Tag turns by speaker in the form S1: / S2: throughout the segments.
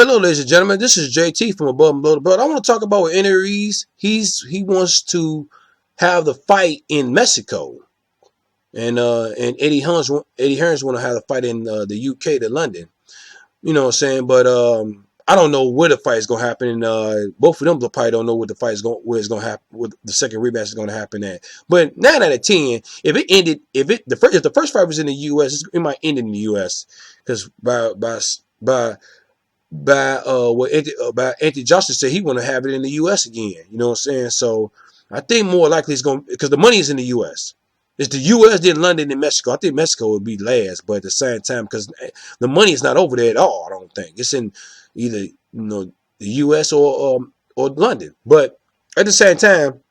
S1: Hello, ladies and gentlemen. This is JT from Above and Below the Belt. I want to talk about with Andy Ruiz. He wants to have the fight in Mexico, and Eddie Hearns want to have the fight in the UK to London. You know what I'm saying? But I don't know where the fight is gonna happen. And both of them probably don't know what the fight is going, where it's gonna happen, where the second rematch is gonna happen at. But 9 out of 10, if the first fight was in the US, it might end in the US because by Anthony Joshua said he want to have it in the U.S. again. You know what I'm saying? So I think more likely it's going to, because the money is in the U.S. It's the U.S., then London, and Mexico. I think Mexico would be last, but at the same time, because the money is not over there at all. I don't think it's in either the U.S. or London. But at the same time,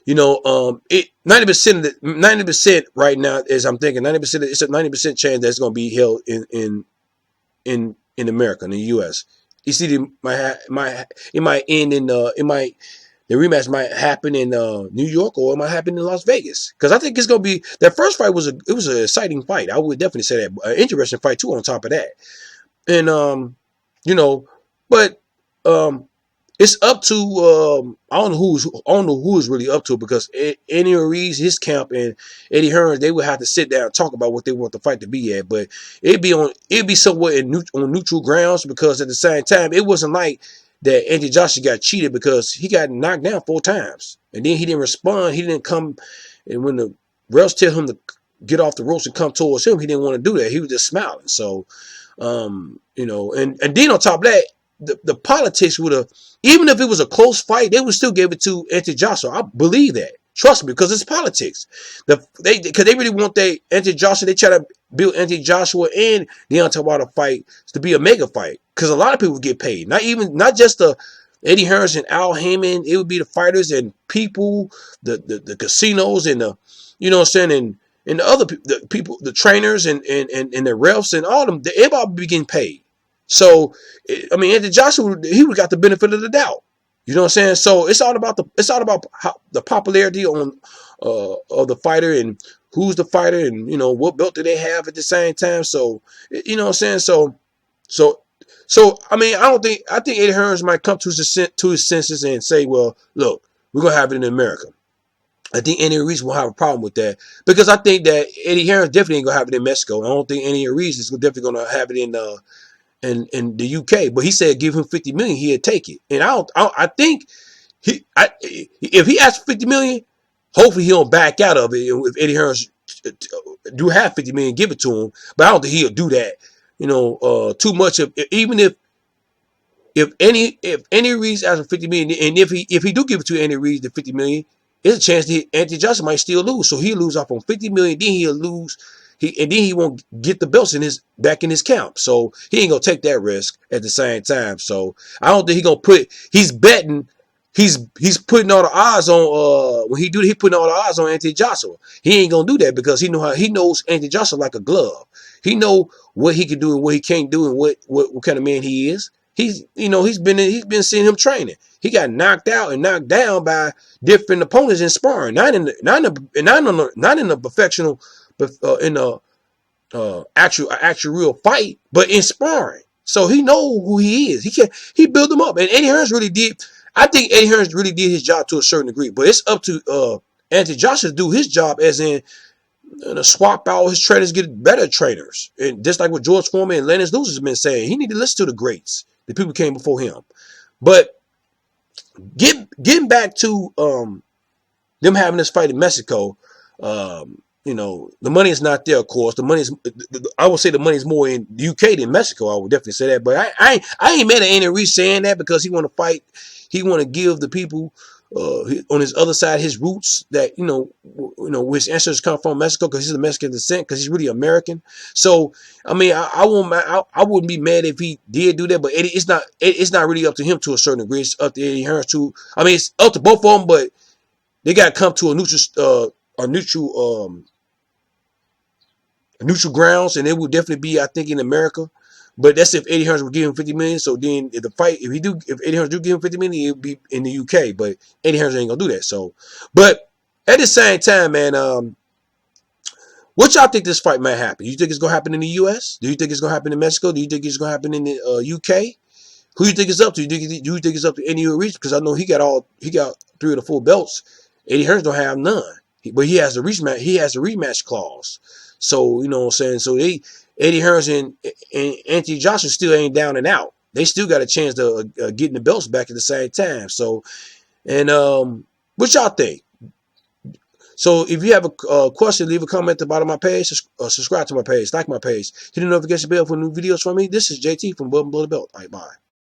S1: it 90% right now is, I'm thinking 90%. It's a 90% chance that it's going to be held in America, in the U.S. You see, it might end in the rematch might happen in New York, or it might happen in Las Vegas. Because I think it's gonna be, that first fight was an exciting fight. I would definitely say that, an interesting fight too. On top of that, and but it's up to I don't know who is really up to it, because Andy Ruiz, his camp, and Eddie Hearns, they would have to sit down and talk about what they want the fight to be at. But it'd be somewhat on neutral grounds, because at the same time, it wasn't like that Anthony Joshua got cheated, because he got knocked down 4 times and then he didn't respond. He didn't come, and when the refs tell him to get off the ropes and come towards him, he didn't want to do that. He was just smiling. So and then on top of that, the politics would have, even if it was a close fight, they would still give it to Anthony Joshua. I believe that. Trust me, because it's politics. Because they really want Anthony Joshua. They try to build Anthony Joshua and Deontay Wilder fight to be a mega fight, because a lot of people get paid. Not just the Eddie Hearns and Al Heyman. It would be the fighters and people, the casinos, and the, you know what I'm saying, and the other people, the trainers and the refs and all of them. Everybody be getting paid. So, I mean, Anthony Joshua, he would got the benefit of the doubt. You know what I'm saying? So it's all about how the popularity of the fighter, and who's the fighter, and what belt do they have at the same time. So you know what I'm saying? So I mean, I think Eddie Hearns might come to his senses and say, well, look, we're gonna have it in America. I think Andy Ruiz will have a problem with that, because I think that Eddie Hearns definitely ain't gonna have it in Mexico. I don't think Andy Ruiz is definitely gonna have it in the UK. But he said give him 50 million, he'd take it. And I think if he asks for 50 million, hopefully he don't back out of it. If Eddie Hearns do have 50 million, give it to him. But I don't think he'll do that. Too much of, even if Andy Ruiz asks for 50 million, and if he do give it to Andy Ruiz the 50 million, there's a chance that Anthony Joshua might still lose. So he'll lose off on 50 million, then he'll lose. And then he won't get the belts back in his camp. So he ain't gonna take that risk at the same time. So I don't think he's betting, he's putting all the odds on when he putting all the odds on Anthony Joshua. He ain't gonna do that, because he knows Anthony Joshua like a glove. He know what he can do and what he can't do, and what kind of man he is. He's been seeing him training. He got knocked out and knocked down by different opponents in sparring, not in the professional, in a actual real fight, but in sparring. So he know who he is. He built them up, and Eddie Hearns really did. I think Eddie Hearns really did his job to a certain degree, but it's up to Anthony Joshua to do his job, as in swap out his trainers, get better trainers, and just like what George Foreman and Lennox Lewis has been saying, he need to listen to the greats, the people who came before him. But getting back to them having this fight in Mexico. The money is not there, of course. I would say the money is more in the UK than Mexico. I would definitely say that. But I ain't mad at Andy Ruiz saying that, because he want to fight. He want to give the people on his other side his roots, that where his ancestors come from, Mexico, because he's of Mexican descent, because he's really American. So I mean, I wouldn't be mad if he did do that. But it's not really up to him to a certain degree. It's up to Eddie Hearns too. I mean, it's up to both of them, but they got to come to a neutral grounds, and it would definitely be, I think, in America. But that's if Eddie Hearns would give him 50 million. So then if Eddie Hearns do give him 50 million, it would be in the UK. But Eddie Hearns ain't gonna do that. So, but at the same time, man, What y'all think this fight might happen? You think it's gonna happen in the U.S.? Do you think it's gonna happen in Mexico? Do you think it's gonna happen in the UK? Who you think it's up to? Do you think it's up to any Ruiz? Because I know he got 3 of the 4 belts. Eddie Hearns don't have none, but he has the rematch. He has the rematch clause. So you know what I'm saying. So Eddie Hearns and Anthony Joshua still ain't down and out. They still got a chance to getting the belts back at the same time. So and what y'all think? So if you have a question, leave a comment at the bottom of my page. Subscribe to my page, like my page, hit the notification bell for new videos from me. This is JT from Bud and Blow the Belt. All right, bye.